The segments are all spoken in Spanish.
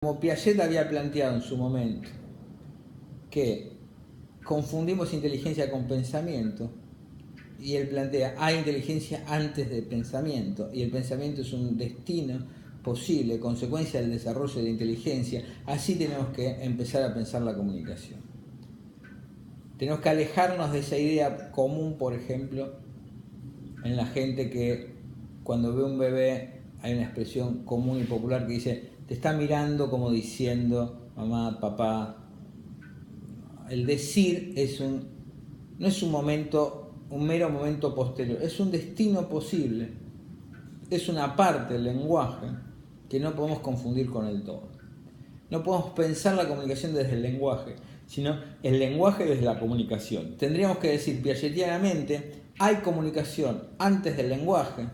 Como Piaget había planteado en su momento que confundimos inteligencia con pensamiento, y él plantea, hay inteligencia antes del pensamiento, y el pensamiento es un destino posible, consecuencia del desarrollo de inteligencia. Así tenemos que empezar a pensar la comunicación. Tenemos que alejarnos de esa idea común, por ejemplo, en la gente que cuando ve un bebé hay una expresión común y popular que dice, te está mirando como diciendo, mamá, papá. El decir no es un mero momento posterior, es un destino posible, es una parte del lenguaje que no podemos confundir con el todo. No podemos pensar la comunicación desde el lenguaje, sino el lenguaje desde la comunicación. Tendríamos que decir piagetianamente, hay comunicación antes del lenguaje,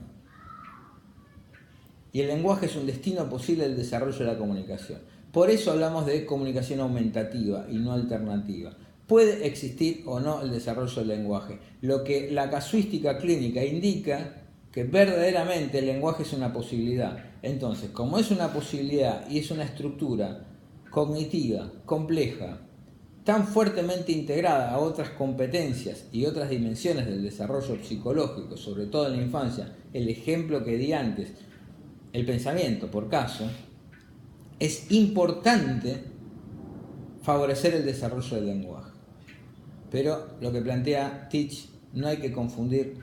y el lenguaje es un destino posible del desarrollo de la comunicación. Por eso hablamos de comunicación aumentativa y no alternativa. Puede existir o no el desarrollo del lenguaje. Lo que la casuística clínica indica que verdaderamente el lenguaje es una posibilidad. Entonces, como es una posibilidad y es una estructura cognitiva, compleja, tan fuertemente integrada a otras competencias y otras dimensiones del desarrollo psicológico, sobre todo en la infancia, el ejemplo que di antes, el pensamiento, por caso, es importante favorecer el desarrollo del lenguaje. Pero lo que plantea Teach, no hay que confundir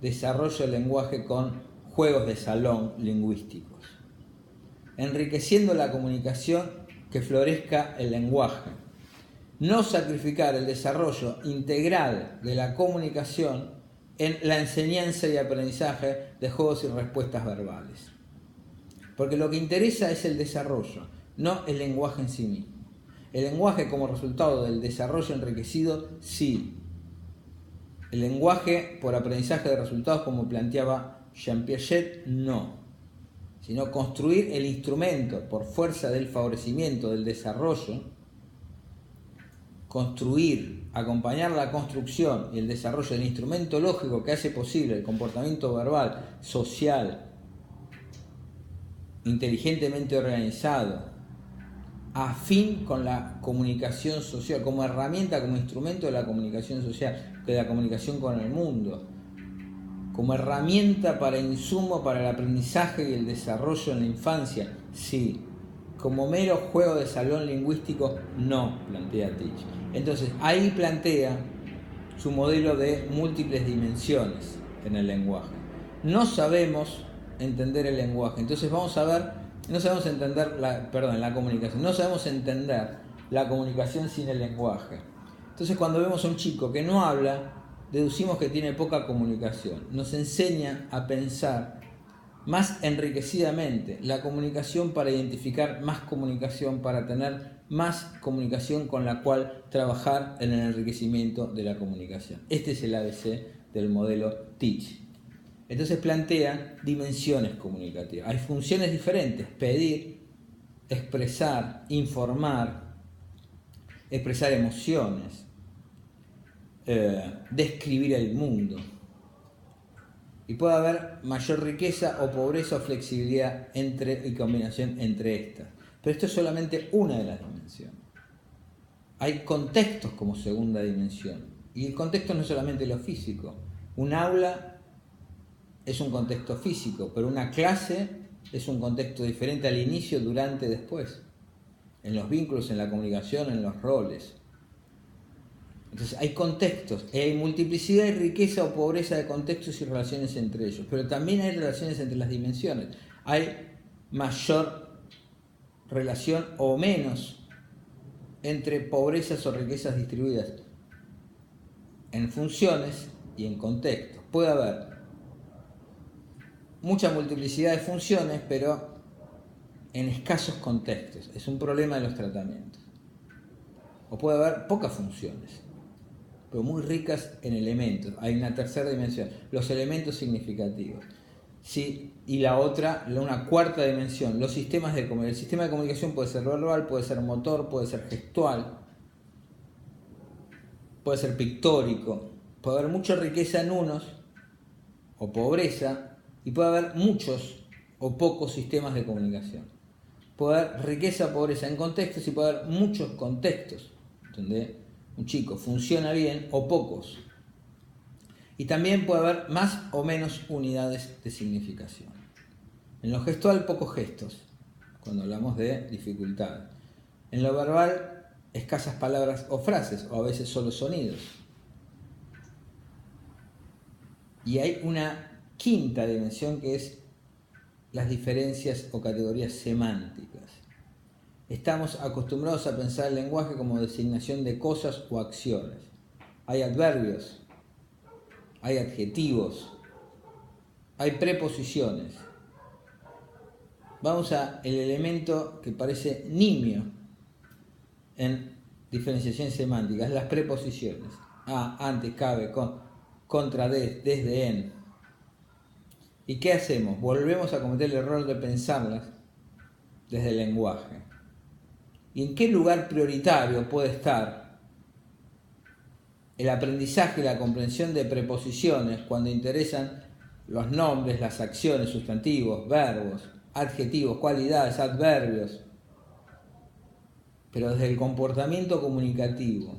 desarrollo del lenguaje con juegos de salón lingüísticos. Enriqueciendo la comunicación, que florezca el lenguaje. No sacrificar el desarrollo integral de la comunicación en la enseñanza y aprendizaje de juegos y respuestas verbales. Porque lo que interesa es el desarrollo, no el lenguaje en sí mismo. El lenguaje como resultado del desarrollo enriquecido, sí. El lenguaje por aprendizaje de resultados, como planteaba Jean Piaget, no. Sino construir el instrumento por fuerza del favorecimiento del desarrollo, construir, acompañar la construcción y el desarrollo del instrumento lógico que hace posible el comportamiento verbal, social, inteligentemente organizado, afín con la comunicación social, como herramienta, como instrumento de la comunicación social, de la comunicación con el mundo, como herramienta para insumo para el aprendizaje y el desarrollo en la infancia, sí. Como mero juego de salón lingüístico, no, plantea Teach. Entonces, ahí plantea su modelo de múltiples dimensiones en el lenguaje. No sabemos entender el lenguaje, entonces vamos a ver, no sabemos entender la comunicación, no sabemos entender la comunicación sin el lenguaje. Entonces cuando vemos a un chico que no habla, deducimos que tiene poca comunicación. Nos enseña a pensar más enriquecidamente la comunicación para identificar más comunicación, para tener más comunicación con la cual trabajar en el enriquecimiento de la comunicación. Este es el ABC del modelo Teach. Entonces plantea dimensiones comunicativas. Hay funciones diferentes: pedir, expresar, informar, expresar emociones, describir el mundo. Y puede haber mayor riqueza o pobreza o flexibilidad y combinación entre estas. Pero esto es solamente una de las dimensiones. Hay contextos como segunda dimensión. Y el contexto no es solamente lo físico. Un aula es un contexto físico, pero una clase es un contexto diferente al inicio, durante, después. En los vínculos, en la comunicación, en los roles. Entonces hay contextos, hay multiplicidad y riqueza o pobreza de contextos y relaciones entre ellos, pero también hay relaciones entre las dimensiones. Hay mayor relación o menos entre pobrezas o riquezas distribuidas en funciones y en contextos. Puede haber mucha multiplicidad de funciones, pero en escasos contextos. Es un problema de los tratamientos. O puede haber pocas funciones, pero muy ricas en elementos. Hay una tercera dimensión, los elementos significativos. Sí, y la otra, una cuarta dimensión, los sistemas de comunicación. El sistema de comunicación puede ser verbal, puede ser motor, puede ser gestual, puede ser pictórico. Puede haber mucha riqueza en unos, o pobreza, y puede haber muchos o pocos sistemas de comunicación. Puede haber riqueza, pobreza en contextos y puede haber muchos contextos donde un chico funciona bien o pocos. Y también puede haber más o menos unidades de significación. En lo gestual, pocos gestos, cuando hablamos de dificultad. En lo verbal, escasas palabras o frases, o a veces solo sonidos. Y hay una quinta dimensión que es las diferencias o categorías semánticas. Estamos acostumbrados a pensar el lenguaje como designación de cosas o acciones. Hay adverbios, hay adjetivos, hay preposiciones. Vamos al elemento que parece nimio en diferenciación semántica, las preposiciones. A, ante, cabe, contra, desde, en. ¿Y qué hacemos? Volvemos a cometer el error de pensarlas desde el lenguaje. ¿Y en qué lugar prioritario puede estar el aprendizaje y la comprensión de preposiciones cuando interesan los nombres, las acciones, sustantivos, verbos, adjetivos, cualidades, adverbios? Pero desde el comportamiento comunicativo.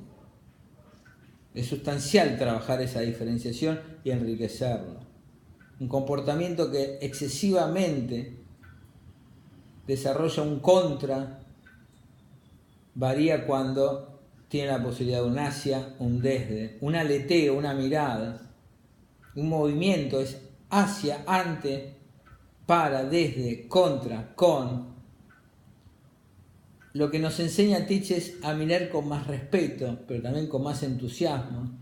Es sustancial trabajar esa diferenciación y enriquecerlo. Un comportamiento que excesivamente desarrolla un contra varía cuando tiene la posibilidad de un hacia, un desde, un aleteo, una mirada. Un movimiento es hacia, ante, para, desde, contra, con. Lo que nos enseña Teach es a mirar con más respeto, pero también con más entusiasmo,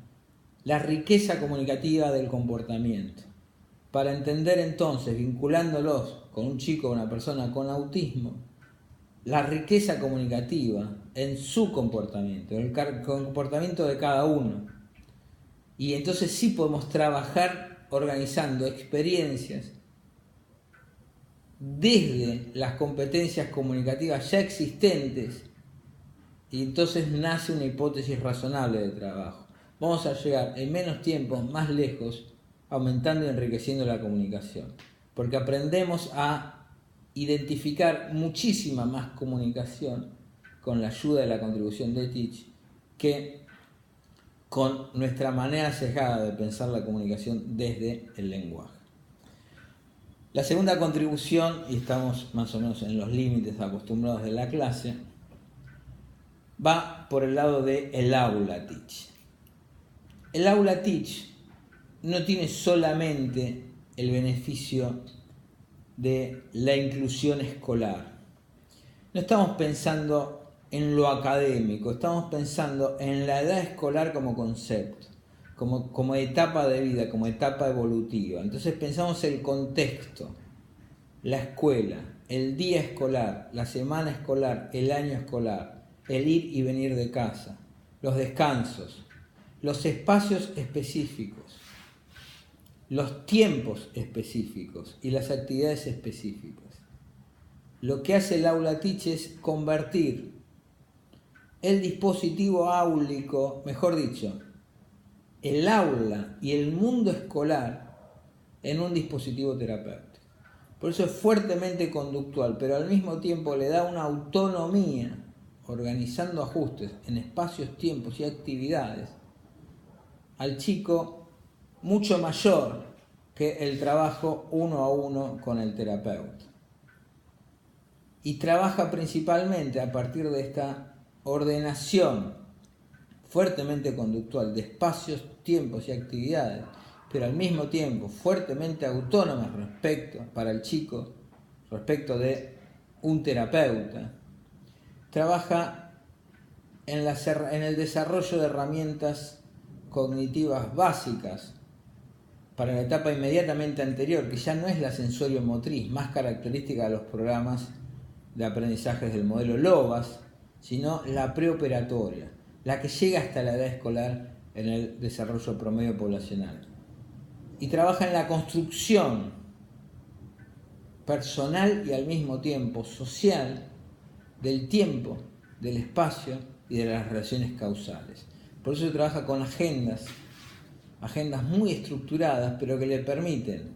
la riqueza comunicativa del comportamiento. Para entender entonces, vinculándolos con un chico o una persona con autismo, la riqueza comunicativa en su comportamiento, el comportamiento de cada uno. Y entonces sí podemos trabajar organizando experiencias desde las competencias comunicativas ya existentes, y entonces nace una hipótesis razonable de trabajo. Vamos a llegar en menos tiempo, más lejos, aumentando y enriqueciendo la comunicación, porque aprendemos a identificar muchísima más comunicación con la ayuda de la contribución de Teach que con nuestra manera sesgada de pensar la comunicación desde el lenguaje. La segunda contribución, y estamos más o menos en los límites acostumbrados de la clase, va por el lado del aula Teach. El aula Teach no tiene solamente el beneficio de la inclusión escolar. No estamos pensando en lo académico, estamos pensando en la edad escolar como concepto, como etapa de vida, como etapa evolutiva. Entonces pensamos el contexto, la escuela, el día escolar, la semana escolar, el año escolar, el ir y venir de casa, los descansos, los espacios específicos, los tiempos específicos y las actividades específicas. Lo que hace el aula Teach es convertir el dispositivo áulico, mejor dicho, el aula y el mundo escolar en un dispositivo terapéutico. Por eso es fuertemente conductual, pero al mismo tiempo le da una autonomía, organizando ajustes en espacios, tiempos y actividades, al chico mucho mayor que el trabajo uno a uno con el terapeuta. Y trabaja principalmente a partir de esta ordenación fuertemente conductual de espacios, tiempos y actividades, pero al mismo tiempo fuertemente autónomas para el chico, respecto de un terapeuta. Trabaja en el desarrollo de herramientas cognitivas básicas para la etapa inmediatamente anterior, que ya no es la sensorio-motriz, más característica de los programas de aprendizajes del modelo LOVAS, sino la preoperatoria, la que llega hasta la edad escolar en el desarrollo promedio poblacional. Y trabaja en la construcción personal y al mismo tiempo social del tiempo, del espacio y de las relaciones causales. Por eso trabaja con agendas muy estructuradas, pero que le permiten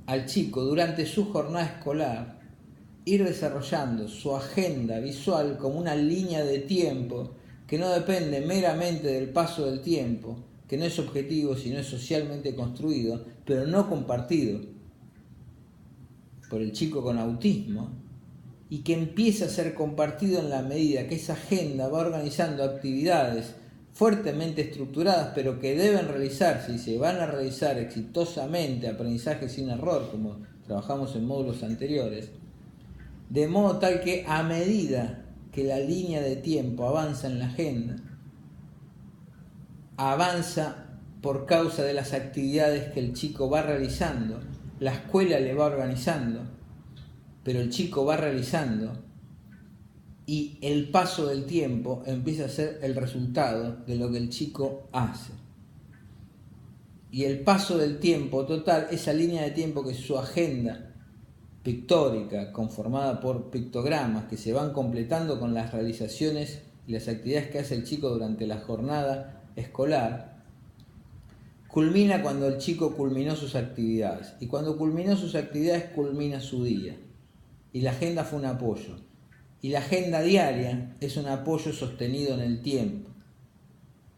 al chico durante su jornada escolar ir desarrollando su agenda visual como una línea de tiempo que no depende meramente del paso del tiempo, que no es objetivo, sino es socialmente construido, pero no compartido por el chico con autismo, y que empieza a ser compartido en la medida que esa agenda va organizando actividades fuertemente estructuradas, pero que deben realizarse y se van a realizar exitosamente, aprendizaje sin error, como trabajamos en módulos anteriores, de modo tal que a medida que la línea de tiempo avanza en la agenda, avanza por causa de las actividades que el chico va realizando, la escuela le va organizando, pero el chico va realizando, y el paso del tiempo empieza a ser el resultado de lo que el chico hace. Y el paso del tiempo total, esa línea de tiempo que es su agenda pictórica, conformada por pictogramas que se van completando con las realizaciones y las actividades que hace el chico durante la jornada escolar, culmina cuando el chico culminó sus actividades. Y cuando culminó sus actividades, culmina su día. Y la agenda fue un apoyo. Y la agenda diaria es un apoyo sostenido en el tiempo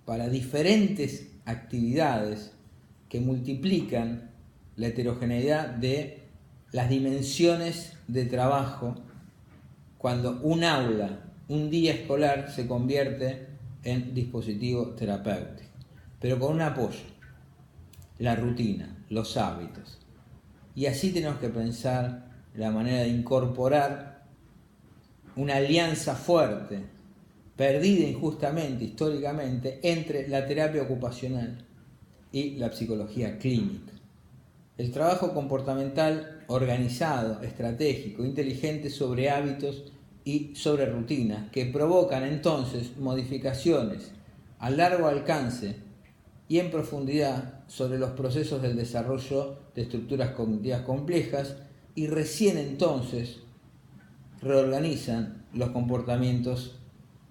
para diferentes actividades que multiplican la heterogeneidad de las dimensiones de trabajo cuando un aula, un día escolar se convierte en dispositivo terapéutico, pero con un apoyo, la rutina, los hábitos. Y así tenemos que pensar la manera de incorporar una alianza fuerte, perdida injustamente, históricamente, entre la terapia ocupacional y la psicología clínica. El trabajo comportamental organizado, estratégico, inteligente sobre hábitos y sobre rutinas que provocan entonces modificaciones a largo alcance y en profundidad sobre los procesos del desarrollo de estructuras cognitivas complejas, y recién entonces reorganizan los comportamientos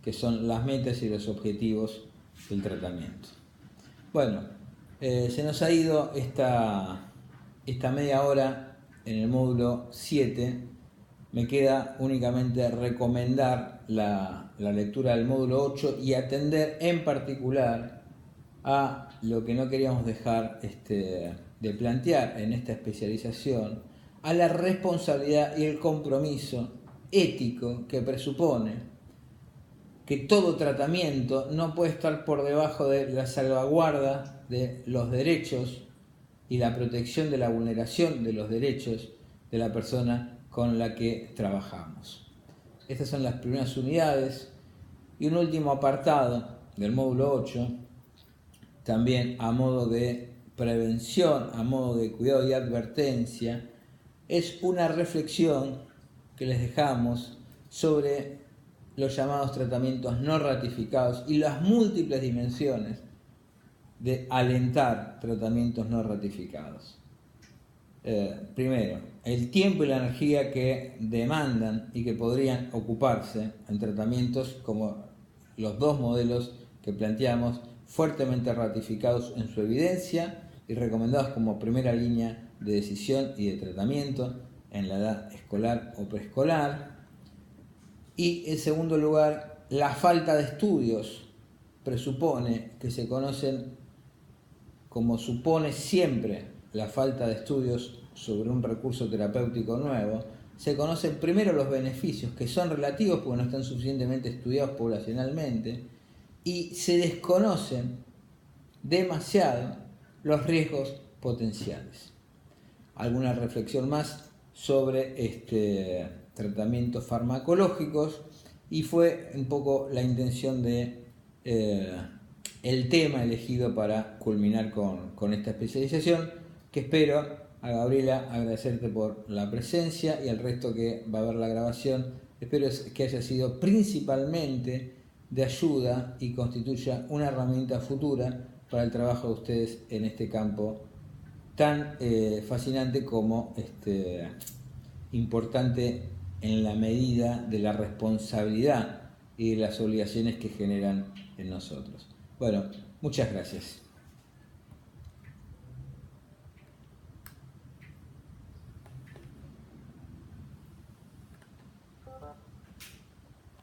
que son las metas y los objetivos del tratamiento. Bueno, se nos ha ido esta media hora en el módulo 7. Me queda únicamente recomendar la lectura del módulo 8 y atender en particular a lo que no queríamos dejar de plantear en esta especialización, a la responsabilidad y el compromiso ético que presupone que todo tratamiento no puede estar por debajo de la salvaguarda de los derechos y la protección de la vulneración de los derechos de la persona con la que trabajamos. Estas son las primeras unidades, y un último apartado del módulo 8, también a modo de prevención, a modo de cuidado y advertencia, es una reflexión que les dejamos sobre los llamados tratamientos no ratificados y las múltiples dimensiones de alentar tratamientos no ratificados. Primero, el tiempo y la energía que demandan y que podrían ocuparse en tratamientos como los dos modelos que planteamos, fuertemente ratificados en su evidencia y recomendados como primera línea de decisión y de tratamiento en la edad escolar o preescolar. Y en segundo lugar, la falta de estudios presupone que se conocen, como supone siempre la falta de estudios sobre un recurso terapéutico nuevo, se conocen primero los beneficios, que son relativos porque no están suficientemente estudiados poblacionalmente, y se desconocen demasiado los riesgos potenciales. Alguna reflexión más sobre tratamientos farmacológicos, y fue un poco la intención de el tema elegido para culminar con esta especialización, que espero, a Gabriela, agradecerte por la presencia, y al resto que va a ver la grabación, espero que haya sido principalmente de ayuda y constituya una herramienta futura para el trabajo de ustedes en este campo tan fascinante como importante en la medida de la responsabilidad y de las obligaciones que generan en nosotros. Bueno, muchas gracias.